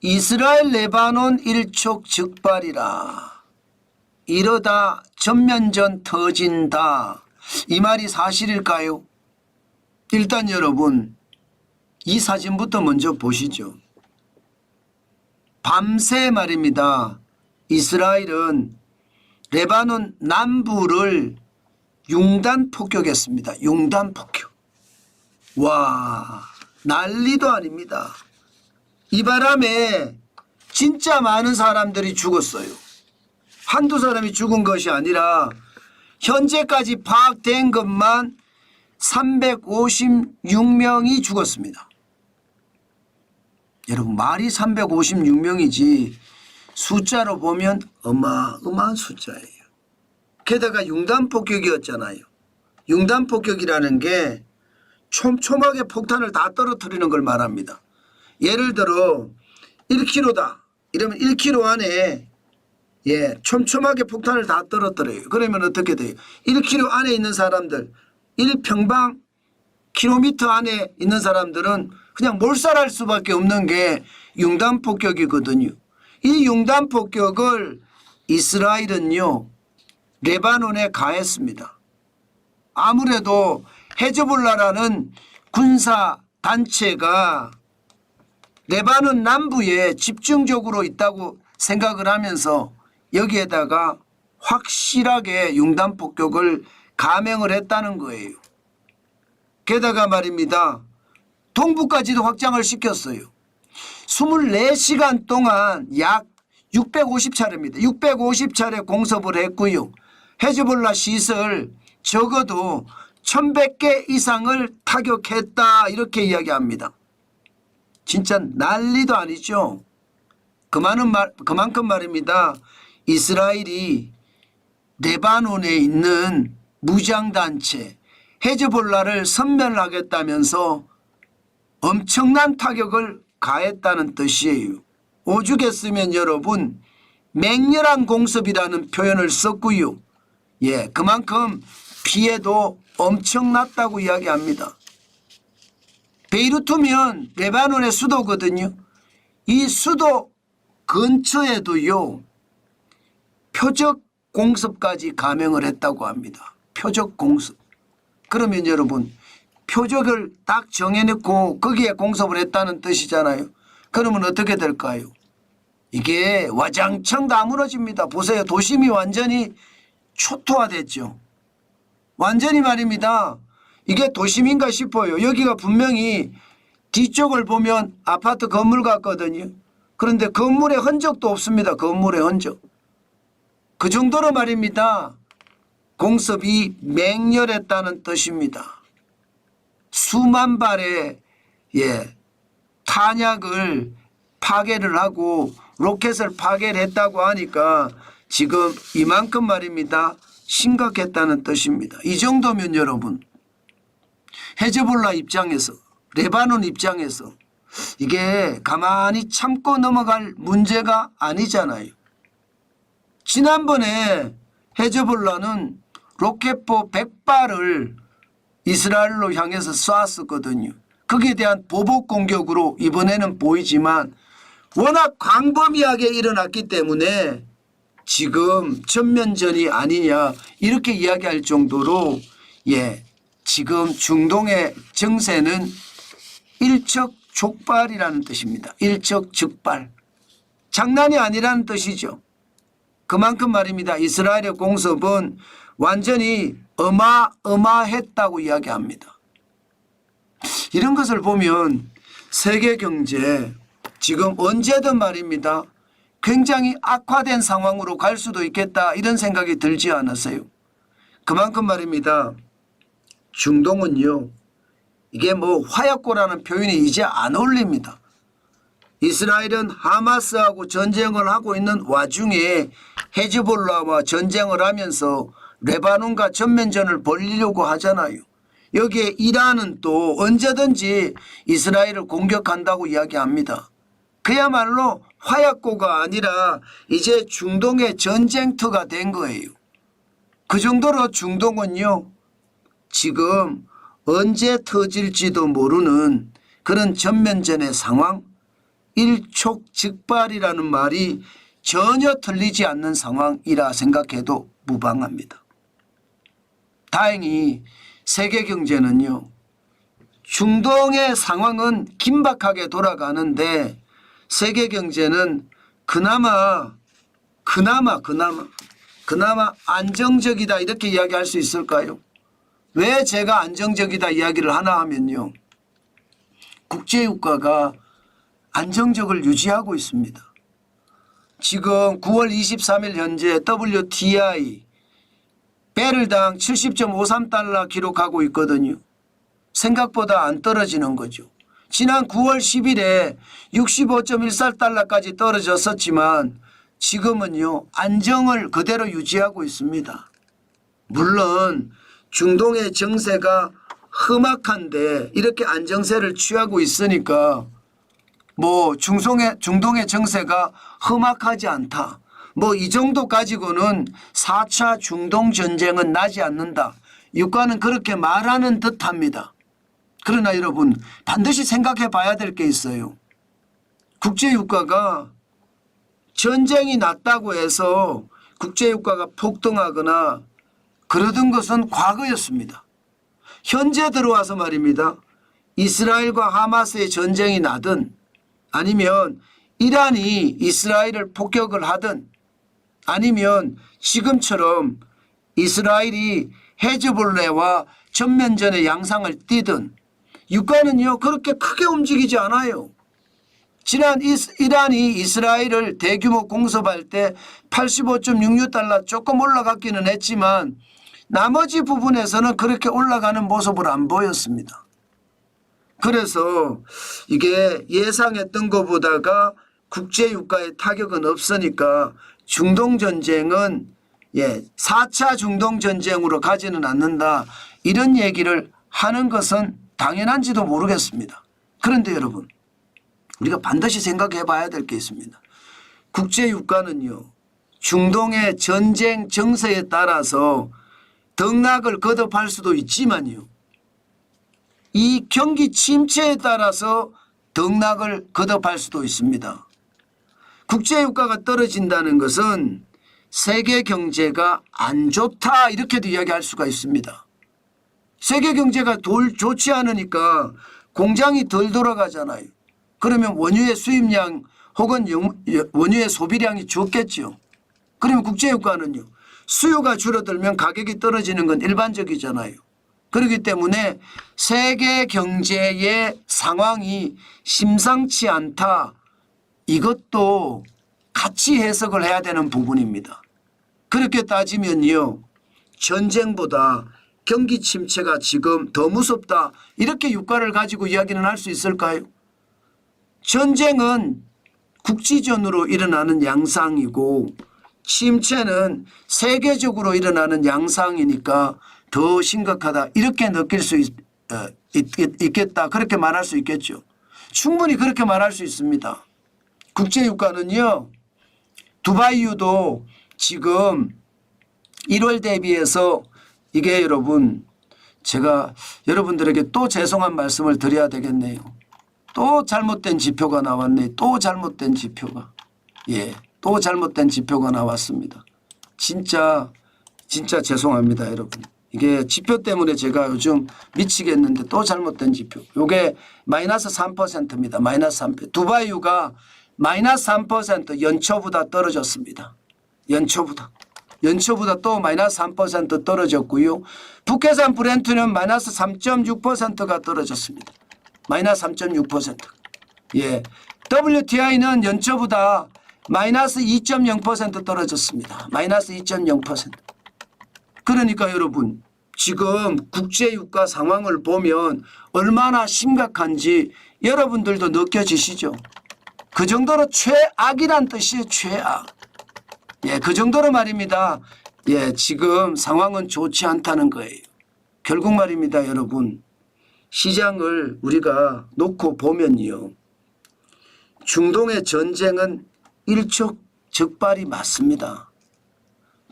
이스라엘 레바논 일촉즉발이라. 이러다 전면전 터진다. 이 말이 사실일까요? 일단 여러분 이 사진부터 먼저 보시죠. 밤새 말입니다. 이스라엘은 레바논 남부를 융단 폭격했습니다. 융단 폭격. 와, 난리도 아닙니다. 이 바람에 진짜 많은 사람들이 죽었어요. 한두 사람이 죽은 것이 아니라 현재까지 파악된 것만 356명이 죽었습니다. 여러분 말이 356명이지 숫자로 보면 어마어마한 숫자예요. 게다가 융단폭격이었잖아요. 융단폭격이라는 게 촘촘하게 폭탄을 다 떨어뜨리는 걸 말합니다. 예를 들어 1km다. 이러면 1km 안에 촘촘하게 폭탄을 다 떨어뜨려요. 그러면 어떻게 돼요? 1km 안에 있는 사람들, 1평방 킬로미터 안에 있는 사람들은 그냥 몰살할 수밖에 없는 게 융단폭격이거든요. 이 융단폭격을 이스라엘은요 레바논에 가했습니다. 아무래도 헤즈볼라라는 군사단체가 레바논 남부에 집중적으로 있다고 생각을 하면서 여기에다가 확실하게 융단폭격을 감행을 했다는 거예요. 게다가 말입니다. 동부까지도 확장을 시켰어요. 24시간 동안 약 650차례입니다. 650차례 공습을 했고요. 헤즈볼라 시설 적어도 1100개 이상을 타격했다 이렇게 이야기합니다. 진짜 난리도 아니죠. 그만큼 말입니다. 이스라엘이 레바논에 있는 무장단체 헤즈볼라를 섬멸하겠다면서 엄청난 타격을 가했다는 뜻이에요. 오죽했으면 여러분 맹렬한 공습이라는 표현을 썼고요. 그만큼 피해도 엄청났다고 이야기합니다. 베이루트면 레바논의 수도거든요. 이 수도 근처에도요 표적 공습까지 감행을 했다고 합니다. 표적 공습. 그러면 여러분 표적을 딱 정해놓고 거기에 공습을 했다는 뜻이잖아요. 그러면 어떻게 될까요? 이게 와장창 다 무너집니다. 보세요. 도심이 완전히 초토화됐죠. 완전히 말입니다. 이게 도심인가 싶어요. 여기가 분명히 뒤쪽을 보면 아파트 건물 같거든요. 그런데 건물의 흔적도 없습니다. 건물의 흔적. 그 정도로 말입니다. 공습이 맹렬했다는 뜻입니다. 수만 발의 탄약을 파괴를 하고 로켓을 파괴를 했다고 하니까 지금 이만큼 말입니다. 심각했다는 뜻입니다. 이 정도면 여러분 헤즈볼라 입장에서 레바논 입장에서 이게 가만히 참고 넘어갈 문제가 아니잖아요. 지난번에 헤즈볼라는 로켓포 100발을 이스라엘로 향해서 쐈었거든요. 거기에 대한 보복 공격으로 이번에는 보이지만 워낙 광범위하게 일어났기 때문에 지금 전면전이 아니냐 이렇게 이야기할 정도로 지금 중동의 정세는 일촉즉발이라는 뜻입니다. 일촉즉발. 장난이 아니라는 뜻이죠. 그만큼 말입니다. 이스라엘의 공습은 완전히 어마어마했다고 이야기합니다. 이런 것을 보면 세계 경제 지금 언제든 말입니다. 굉장히 악화된 상황으로 갈 수도 있겠다 이런 생각이 들지 않았어요. 그만큼 말입니다. 중동은요. 이게 화약고라는 표현이 이제 안 어울립니다. 이스라엘은 하마스하고 전쟁을 하고 있는 와중에 헤즈볼라와 전쟁을 하면서 레바논과 전면전을 벌이려고 하잖아요. 여기에 이란은 또 언제든지 이스라엘을 공격한다고 이야기합니다. 그야말로 화약고가 아니라 이제 중동의 전쟁터가 된 거예요. 그 정도로 중동은요. 지금 언제 터질지도 모르는 그런 전면전의 상황, 일촉즉발이라는 말이 전혀 틀리지 않는 상황이라 생각해도 무방합니다. 다행히 세계 경제는요, 중동의 상황은 긴박하게 돌아가는데 세계 경제는 그나마 안정적이다 이렇게 이야기할 수 있을까요? 왜 제가 안정적이다 이야기를 하나 하면요, 국제유가가 안정적을 유지하고 있습니다. 지금 9월 23일 현재 WTI 배럴당 70.53달러 기록하고 있거든요. 생각보다 안 떨어지는 거죠. 지난 9월 10일에 65.14달러까지 떨어졌었지만 지금은요, 안정을 그대로 유지하고 있습니다. 물론 중동의 정세가 험악한데 이렇게 안정세를 취하고 있으니까 뭐 중동의 정세가 험악하지 않다, 뭐 이 정도 가지고는 4차 중동 전쟁은 나지 않는다, 유가는 그렇게 말하는 듯합니다. 그러나 여러분 반드시 생각해 봐야 될 게 있어요. 국제유가가 전쟁이 났다고 해서 국제유가가 폭등하거나 그러던 것은 과거였습니다. 현재 들어와서 말입니다, 이스라엘과 하마스의 전쟁이 나든 아니면 이란이 이스라엘을 폭격을 하든 아니면 지금처럼 이스라엘이 헤즈볼레와 전면전의 양상을 띠든 유가는요 그렇게 크게 움직이지 않아요. 지난 이란이 이스라엘을 대규모 공습할 때 85.66달러 조금 올라갔기는 했지만 나머지 부분에서는 그렇게 올라가는 모습을 안 보였습니다. 그래서 이게 예상했던 것보다가 국제유가에 타격은 없으니까 중동전쟁은 4차 중동전쟁으로 가지는 않는다, 이런 얘기를 하는 것은 당연한지도 모르겠습니다. 그런데 여러분 우리가 반드시 생각해 봐야 될 게 있습니다. 국제유가는요 중동의 전쟁 정세에 따라서 등락을 거듭할 수도 있지만요, 이 경기 침체에 따라서 등락을 거듭할 수도 있습니다. 국제유가가 떨어진다는 것은 세계 경제가 안 좋다 이렇게도 이야기할 수가 있습니다. 세계 경제가 좋지 않으니까 공장이 덜 돌아가잖아요. 그러면 원유의 수입량 혹은 원유의 소비량이 적겠죠. 그러면 국제유가는요, 수요가 줄어들면 가격이 떨어지는 건 일반적이잖아요. 그렇기 때문에 세계 경제의 상황이 심상치 않다, 이것도 같이 해석을 해야 되는 부분입니다. 그렇게 따지면요, 전쟁보다 경기 침체가 지금 더 무섭다 이렇게 유가를 가지고 이야기는 할 수 있을까요? 전쟁은 국지전으로 일어나는 양상이고 침체는 세계적으로 일어나는 양상이니까 더 심각하다 이렇게 느낄 수 있겠다, 그렇게 말할 수 있겠죠. 충분히 그렇게 말할 수 있습니다. 국제유가는요, 두바이유도 지금 1월 대비해서 이게 여러분 제가 여러분들에게 또 죄송한 말씀을 드려야 되겠네요. 또 잘못된 지표가 나왔네. 또 잘못된 지표가. 또 잘못된 지표가 나왔습니다. 진짜 죄송합니다 여러분. 이게 지표 때문에 제가 요즘 미치겠는데 또 잘못된 지표. 이게 마이너스 3%입니다. 마이너스 3%. 두바이유가 마이너스 3% 연초보다 떨어졌습니다. 연초보다 또 마이너스 3% 떨어졌고요. 북해산 브렌트는 마이너스 3.6%가 떨어졌습니다. 마이너스 3.6%. WTI는 연초보다 마이너스 2.0% 떨어졌습니다. 마이너스 2.0%. 그러니까 여러분 지금 국제유가 상황을 보면 얼마나 심각한지 여러분들도 느껴지시죠? 그 정도로 최악이란 뜻이에요. 최악. 그 정도로 말입니다. 지금 상황은 좋지 않다는 거예요. 결국 말입니다 여러분, 시장을 우리가 놓고 보면요, 중동의 전쟁은 일촉즉발이 맞습니다.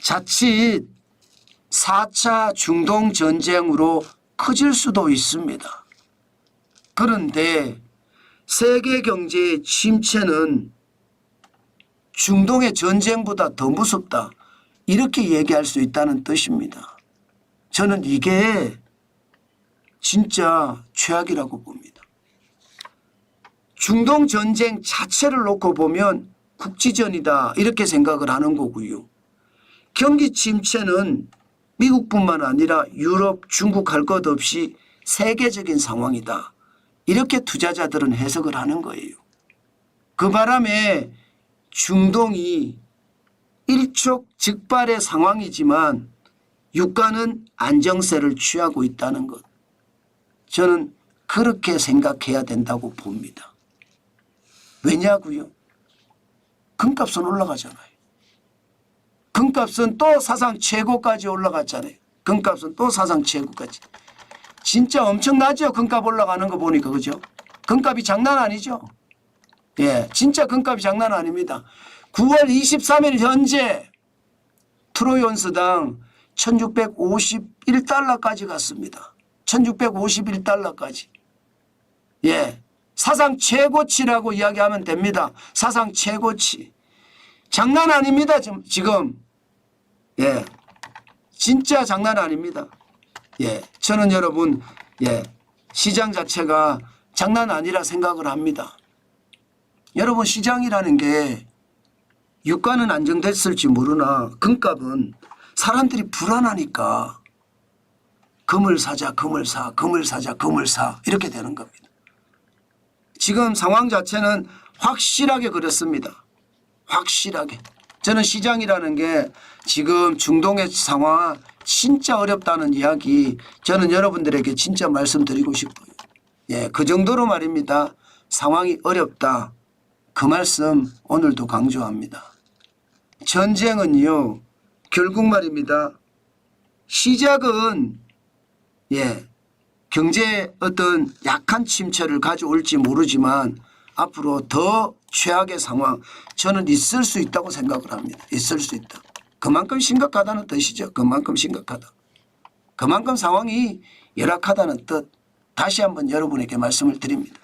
자칫 4차 중동 전쟁으로 커질 수도 있습니다. 그런데 세계 경제의 침체는 중동의 전쟁보다 더 무섭다. 이렇게 얘기할 수 있다는 뜻입니다. 저는 이게 진짜 최악이라고 봅니다. 중동 전쟁 자체를 놓고 보면 국지전이다 이렇게 생각을 하는 거고요. 경기 침체는 미국뿐만 아니라 유럽, 중국 할 것 없이 세계적인 상황이다. 이렇게 투자자들은 해석을 하는 거예요. 그 바람에 중동이 일촉즉발의 상황이지만 유가는 안정세를 취하고 있다는 것. 저는 그렇게 생각해야 된다고 봅니다. 왜냐고요? 금값은 올라가잖아요. 금값은 또 사상 최고까지 올라갔잖아요. 금값은 또 사상 최고까지. 진짜 엄청나죠? 금값 올라가는 거 보니까. 그죠? 금값이 장난 아니죠? 예, 진짜 금값이 장난 아닙니다. 9월 23일 현재 트로이 온스당 1651달러까지 갔습니다. 1651달러까지. 예, 사상 최고치라고 이야기하면 됩니다. 사상 최고치. 장난 아닙니다. 지금. 예, 진짜 장난 아닙니다. 예, 저는 여러분, 예, 시장 자체가 장난 아니라 생각을 합니다. 여러분, 시장이라는 게 유가는 안정됐을지 모르나 금값은 사람들이 불안하니까 금을 사자, 금을 사, 금을 사자, 금을 사 이렇게 되는 겁니다. 지금 상황 자체는 확실하게 그렇습니다. 확실하게. 저는 시장이라는 게 지금 중동의 상황 진짜 어렵다는 이야기 저는 여러분들에게 진짜 말씀드리고 싶어요. 예, 그 정도로 말입니다. 상황이 어렵다. 그 말씀 오늘도 강조합니다. 전쟁은요, 결국 말입니다. 시작은 예, 경제의 어떤 약한 침체를 가져올지 모르지만 앞으로 더 최악의 상황 저는 있을 수 있다고 생각을 합니다. 있을 수 있다. 그만큼 심각하다는 뜻이죠. 그만큼 심각하다. 그만큼 상황이 열악하다는 뜻 다시 한번 여러분에게 말씀을 드립니다.